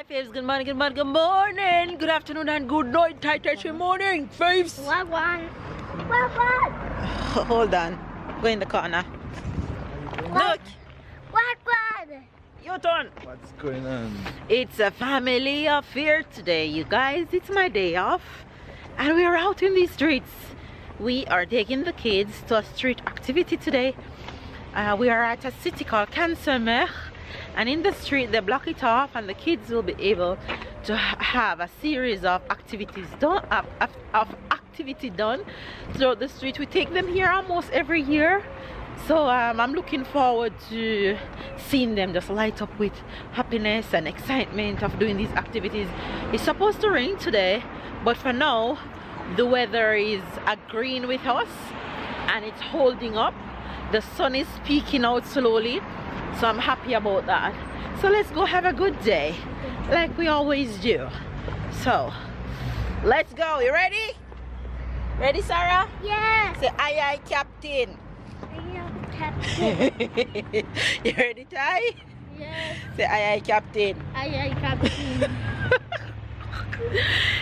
faves, good morning, good morning, good morning, good afternoon and good night, tight morning, faves. Wagwan. Hold on, go in the corner. Look, Wagwan. your turn. What's going on? It's a family affair today, you guys. It's my day off and we are out in the streets. We are taking the kids to a street activity today. We are at a city called Cancermer, and in the street they block it off and the kids will be able to have a series of activities done throughout the street. We take them here almost every year, so I'm looking forward to seeing them just light up with happiness and excitement of doing these activities. It's supposed to rain today, but for now the weather is agreeing with us and it's holding up. The sun is peeking out slowly, so I'm happy about that. So let's go have a good day like we always do. So let's go. You ready? Ready, Sarah? Yes. Say aye aye, Captain. I am Captain. You ready, Ty? Yes. Say aye aye, Captain. I Captain.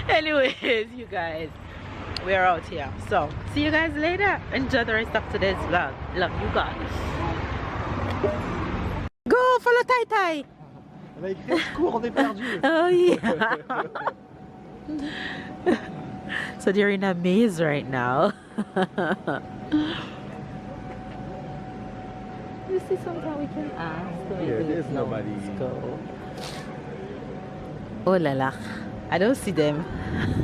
Anyways, you guys, we're out here, so see you guys later. Enjoy the rest of today's vlog. Love you guys. Go, follow Tai Tai. Cours, on est perdu. Oh yeah. So they're in a maze right now. You see something we can ask? Yeah, there's nobody. Let's go. Oh la la, I don't see them.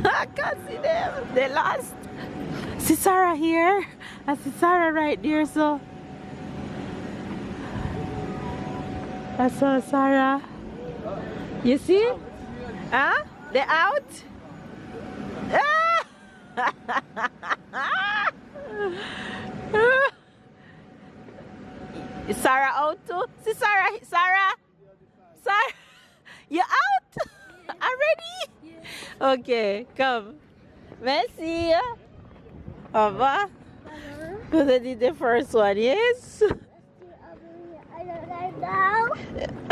I can't see them. They lost. See Sarah here. I see Sarah right there. So I saw Sarah. You see? Huh? They're out? Is Sarah out too? See Sarah? Sarah? Sarah? You out? Already? Okay, come. Merci. Au revoir. Because I did the first one, yes?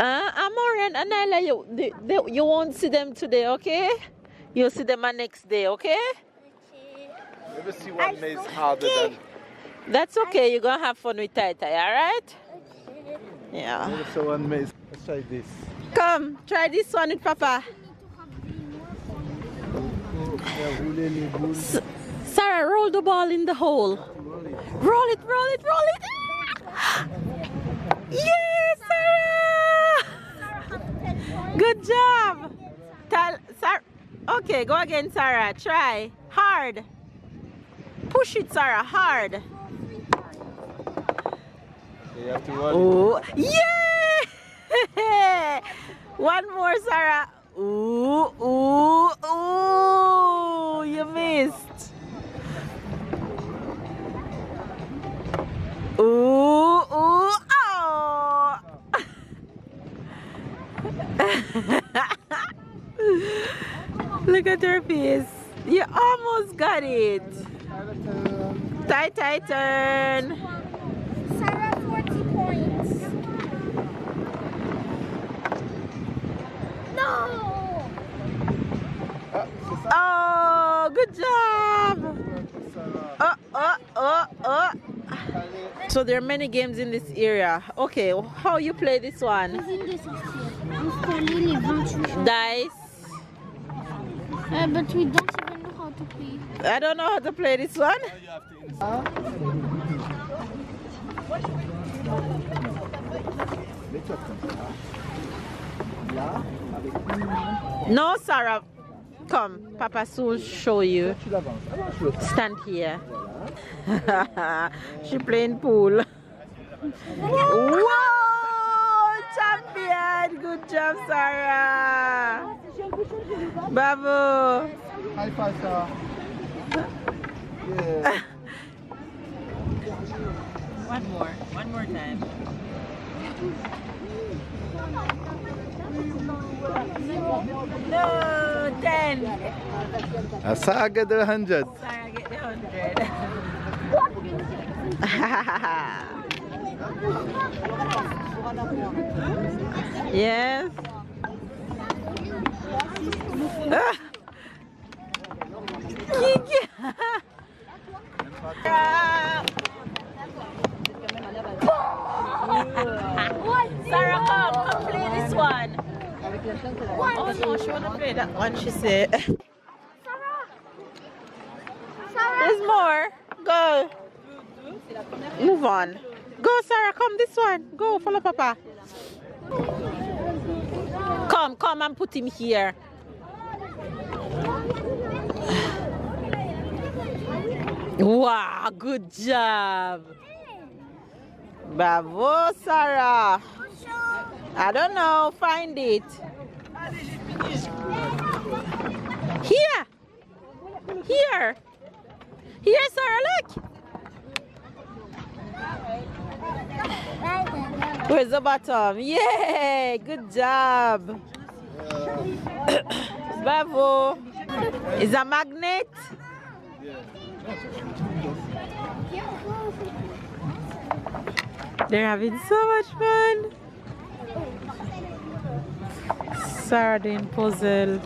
Amore and Anila, you won't see them today, okay? You'll see them next day, okay? Never see one maze harder than. That's okay, you're gonna have fun with Tai Tai, alright? Yeah. Never saw one maze. Let's try this. Come, try this one with Papa. Sarah, roll the ball in the hole. Roll it, roll it, roll it. Yes, Sarah! Good job. Sarah. Okay, go again, Sarah. Try. Hard. Push it, Sarah. Hard. You have to roll Oh, yeah! One more, Sarah. Ooh, ooh, ooh! You missed. Ooh, ooh, oh! Look at her face. You almost got it. Tai Tai turn. Sarah, 40 points. No! Oh, good job. So there are many games in this area. Okay, how you play this one? Dice. But we don't even know how to play. I don't know how to play this one. No, Sarah. Come, Papa soon show you. Stand here. She playing pool. Whoa! Champion! Good job, Sarah. Bravo. High five, Sarah. Yeah. One more time. No, 10. Sarah get the 100. Sarah get the 100. Yes. Sarah, come play this one. Oh no, she wanna play that one, she said. There's more. Go. Move on. Go, Sarah, come this one. Go, follow Papa. Come and put him here. Wow, good job. Bravo, Sarah. I don't know, find it. Here. Here. Here, Sarah, look. Where's the bottom? Yay, good job. Bravo. Is a magnet? They're having so much fun. Sarah doing puzzle.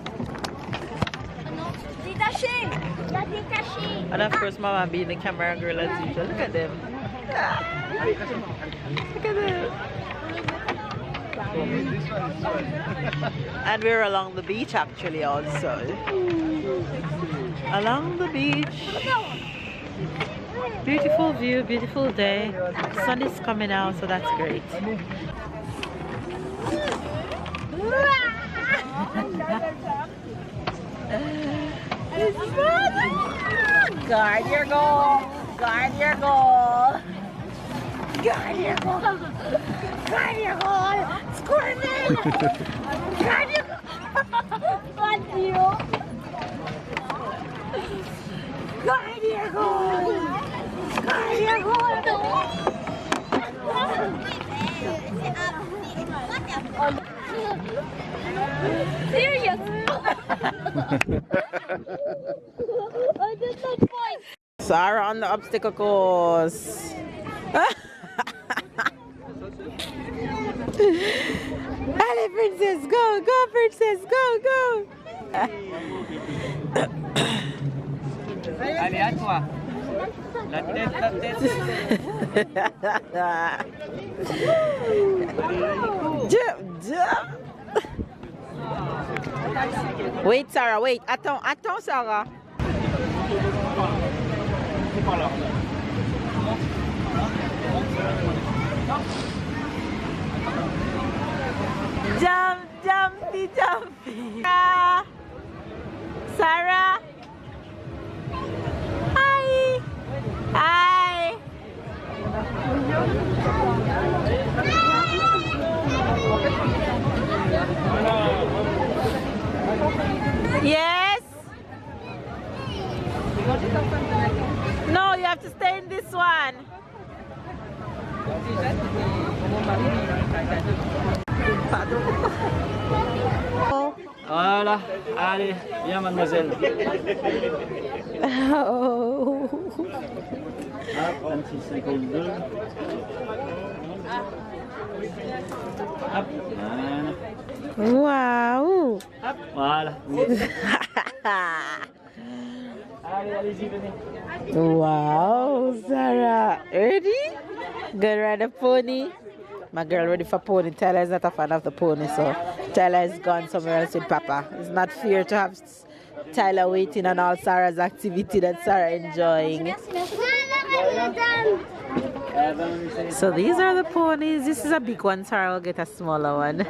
And of course, Mama being the camera girl as usual. Look at them. Look at them. And we're along the beach actually also. Along the beach. Beautiful view, beautiful day. Sun is coming out, so that's great. Guard your goal. Guard your goal. Guard your goal. Guard your goal. Score me. Guard your goal. Fuck you. Guard your goal. Guard your goal. Serious. I did not point. Sarah on the obstacle course. Allez, princess, go, go, princess, go, go. Allez, à toi. La tête, la tête. Jump, jump. Wait, Sarah, wait. Attends, attends, Sarah. Jump, jumpy, jumpy. Sarah. Hi. Hi. Yes. No, you have to stay in this one. Voilà, allez, viens mademoiselle. Oh. Hop, 26, 52. Hop, voilà. Wow. Hop, voilà. Allez, allez-y, venez. Wow, Sarah. Ready? Gonna ride a pony. My girl ready for pony. Tyler is not a fan of the pony, so Tyler is gone somewhere else with Papa. It's not fair to have Tyler waiting on all Sarah's activity that Sarah enjoying. So these are the ponies. This is a big one. Sarah will get a smaller one.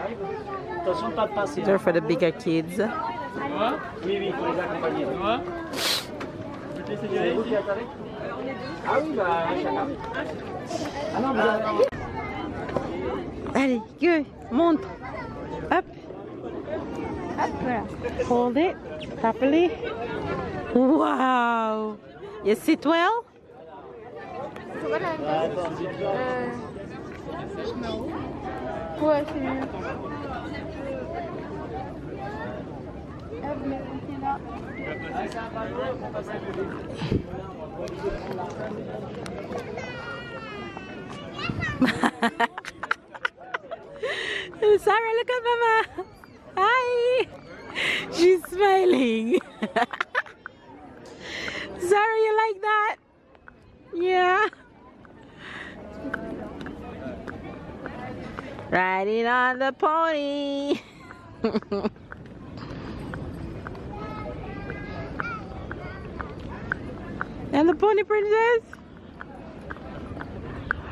They're for the bigger kids. Oui, oui, il faut les accompagner. Ah oui, bah, chacun. Ah non, vous Allez, go, monte. Up. Up. Hold it properly. Wow. You sit well? Ouais, c'est mieux. Sarah, look at Mama. Hi. She's smiling. Zara, you like that? Yeah. Riding on the pony. And the pony princess?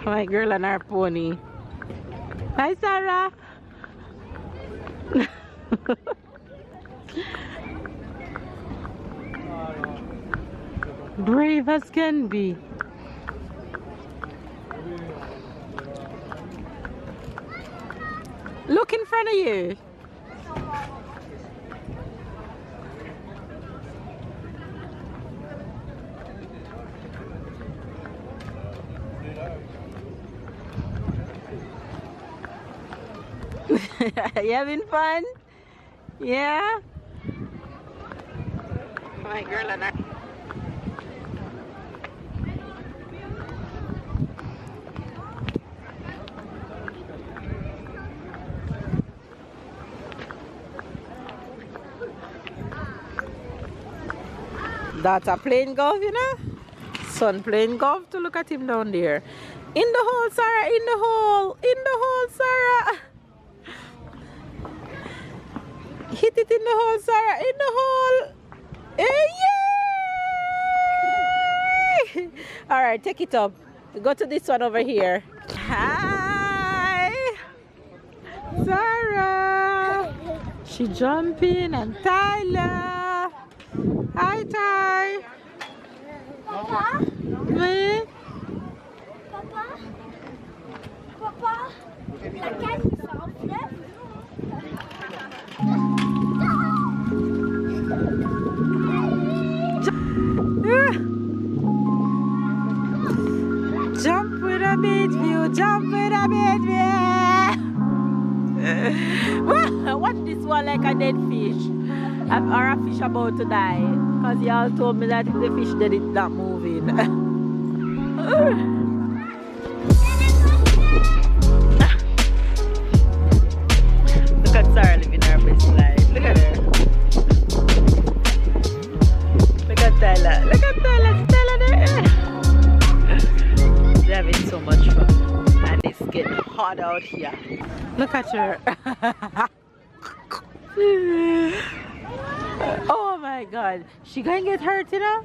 My girl and her pony. Hi, Sarah. Brave as can be. Look in front of you. You having fun? Yeah? My girl and I. That's a playing golf, you know? Son playing golf to look at him down there. In the hole, Sarah, in the hole. In the hole, Sarah. Hit it in the hole, Sarah, in the hole. Hey, yay! All right, take it up. Go to this one over here. Hi, Sarah. She jumping and Tyler. Hi, Ty. Papa? Me? Papa? Papa? La canne s'enfle. Jump with a beach view, jump with a beach view. Watch this one like a dead fish. Or a fish about to die. Because y'all told me that if the fish dead, it's not moving. Look at Sarah living her best life. Look at her. Look at Tyler. Look at Tyler. Tyler there. They're having so much fun. And it's getting hot out here. Look at her. Oh my God. She gonna get hurt, you know?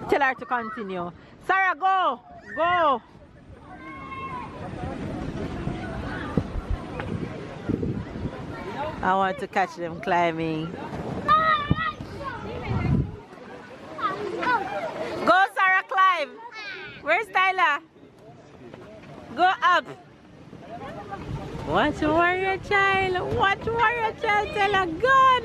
Tell her to continue. Sarah, go. Go. I want to catch them climbing. Go, Sarah, climb. Where's Tyler? Go up. Watch warrior child. Watch warrior child. Tyler, gun.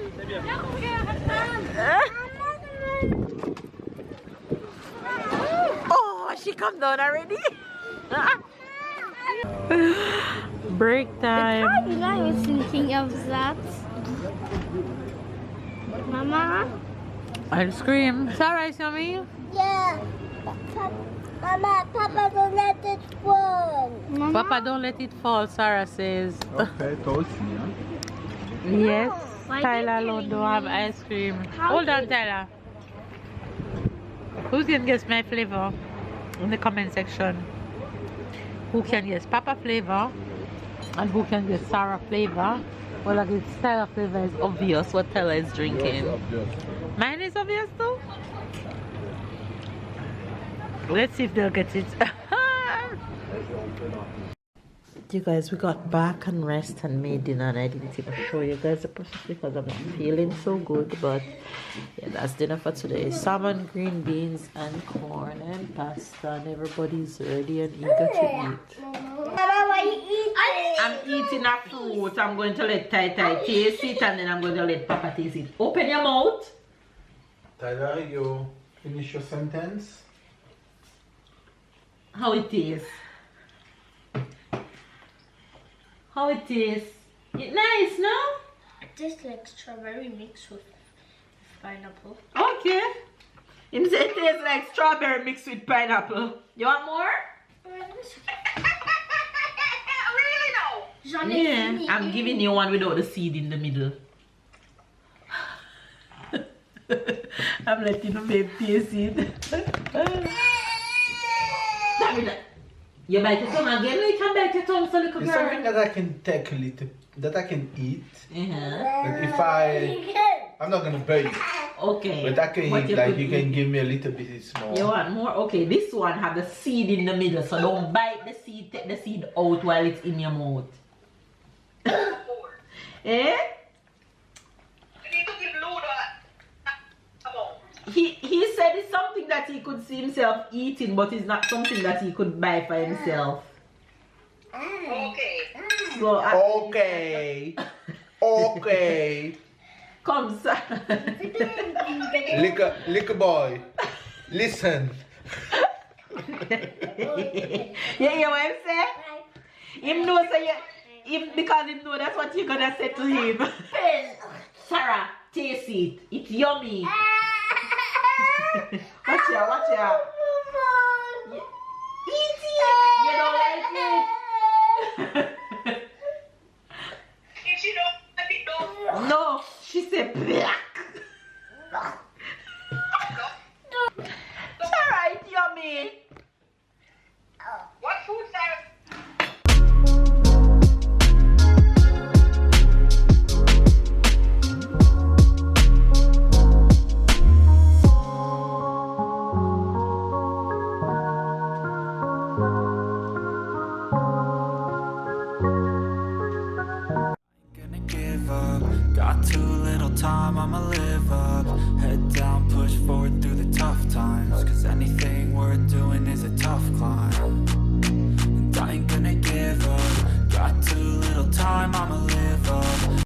Oh, she come down already. Break time. I was thinking of that. Mama? Ice cream. Sarah, is yummy? Yeah. Mama, Papa don't let it fall. Mama? Papa, don't let it fall, Sarah says. Okay, toast me, huh? Yes. Why Tyler did alone you don't have ice cream. How Hold on, did- Tyler. Who's gonna guess my flavor in the comment section? Who can guess Papa flavor? And who can guess Sarah flavor? Well, like it's Tyler flavor is obvious what Tyler is drinking. Mine is obvious too. Let's see if they'll get it. You guys, we got back and rest and made dinner, and I didn't even show you guys the process because I'm not feeling so good. But yeah, that's dinner for today: salmon, green beans, and corn and pasta. And everybody's ready and eager to eat. Mama, why you eating? I'm eating a fruit. I'm going to let Tai taste it, and then I'm going to let Papa taste it. Open your mouth. Tyler, you finish your sentence? How it tastes? How it tastes? It's nice, no? It tastes like strawberry mixed with pineapple. Okay. Him say it tastes like strawberry mixed with pineapple. You want more? Really no? Yeah. I'm giving you one without the seed in the middle. I'm letting the babe taste it. You bite your tongue again? You can bite your tongue, so little It's girl. something that I can take a little, that I can eat. But if I'm not gonna buy it. Okay. But I can eat, like you can give me a little bit small. You want more? Okay, this one have the seed in the middle, so don't bite the seed, take the seed out while it's in your mouth. Eh? He said it's something that he could see himself eating, but it's not something that he could buy for himself. Okay. So Okay. Okay. Come, sir. Liquor boy. Listen. You hear what I'm saying? Him know say him because him know that's what you're gonna say to him. Sarah, taste it. It's yummy. Watch ya, watch ya. Eat it. You don't like it. If she don't let it go. No, she said black. Sarah, it's yummy. What food, Sarah? Gonna give up, got too little time, I'ma live up. Head down, push forward through the tough times, cause anything